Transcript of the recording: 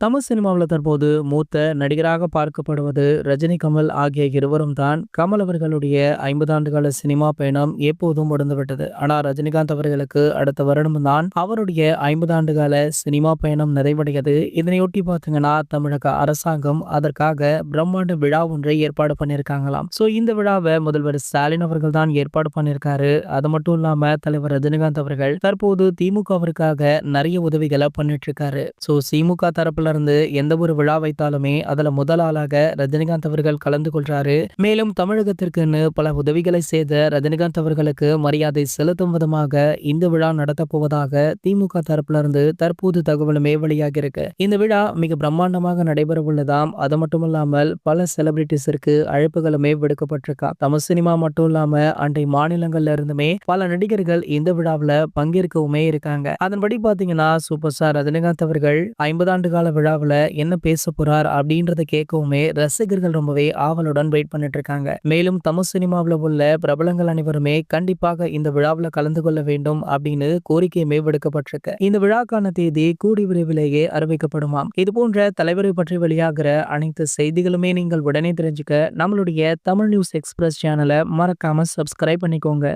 தமிழ் சினிமாவுல தற்போது மூத்த நடிகராக பார்க்கப்படுவது ரஜினி, கமல் ஆகிய இருவரும் தான். கமல் அவர்களுடைய 50 ஆண்டுகால சினிமா பயணம் எப்போதும் முடிந்துவிட்டது. ஆனா ரஜினிகாந்த் அவர்களுக்கு அடுத்த வருடம் தான் அவருடைய 50 ஆண்டுகால சினிமா பயணம் நிறைவடையது. இதனையொட்டி பார்த்தீங்கன்னா, தமிழக அரசாங்கம் அதற்காக பிரம்மாண்ட விழா ஒன்றை ஏற்பாடு பண்ணியிருக்காங்களாம். இந்த விழாவை முதல்வர் ஸ்டாலின் அவர்கள் தான் ஏற்பாடு பண்ணியிருக்காரு. அது மட்டும் இல்லாம தலைவர் ரஜினிகாந்த் அவர்கள் தற்போது திமுகவிற்காக நிறைய உதவிகளை பண்ணிட்டு இருக்காரு. திமுக தரப்புல இருந்து எந்த ஒரு விழா வைத்தாலுமே அதுல முதல் ஆளாக ரஜினிகாந்த் அவர்கள் கலந்து கொள்றாரு. மேலும் தமிழகத்திற்குன்னு பல உதவிகளை செய்த ரஜினிகாந்த் அவர்களுக்கு மரியாதை செலுத்தும் விதமாக இந்த விழா நடத்த போவதாக திமுக தரப்புல இருந்து தற்போது தகவலுமே வெளியாகி இருக்கு. இந்த விழா மிக பிரம்மாண்டமாக நடைபெற உள்ளதாம். அது மட்டும் இல்லாமல் பல செலிபிரிட்டிஸிற்கு அழைப்புகளுமே விடுக்கப்பட்டிருக்கா. தமிழ் சினிமா மட்டும் இல்லாம அண்டை மாநிலங்கள்ல இருந்துமே பல நடிகர்கள் இந்த விழாவில் பங்கேற்கவுமே இருக்காங்க. அதன்படி பாத்தீங்கன்னா, சூப்பர் ஸ்டார் ரஜினிகாந்த் அவர்கள் 50 ஆண்டு கால விழாவில் என்ன பேச போறார் அப்படின்றத கேட்கவுமே ரசிகர்கள் ரொம்பவே ஆவலுடன் வெயிட் பண்ணிட்டு இருக்காங்க. மேலும் தமிழ் சினிமாவில் உள்ள பிரபலங்கள் அனைவருமே கண்டிப்பாக இந்த விழாவில் கலந்து கொள்ள வேண்டும் அப்படின்னு கோரிக்கையுமே விடுக்கப்பட்டிருக்கு. இந்த விழாக்கான தேதி கூடி விரைவிலேயே அறிவிக்கப்படுமாம். இது போன்ற தலைவரை பற்றி வெளியாகிற அனைத்து செய்திகளுமே நீங்கள் உடனே தெரிஞ்சுக்க நம்மளுடைய தமிழ் நியூஸ் எக்ஸ்பிரஸ் சேனலை மறக்காம சப்ஸ்கிரைப் பண்ணிக்கோங்க.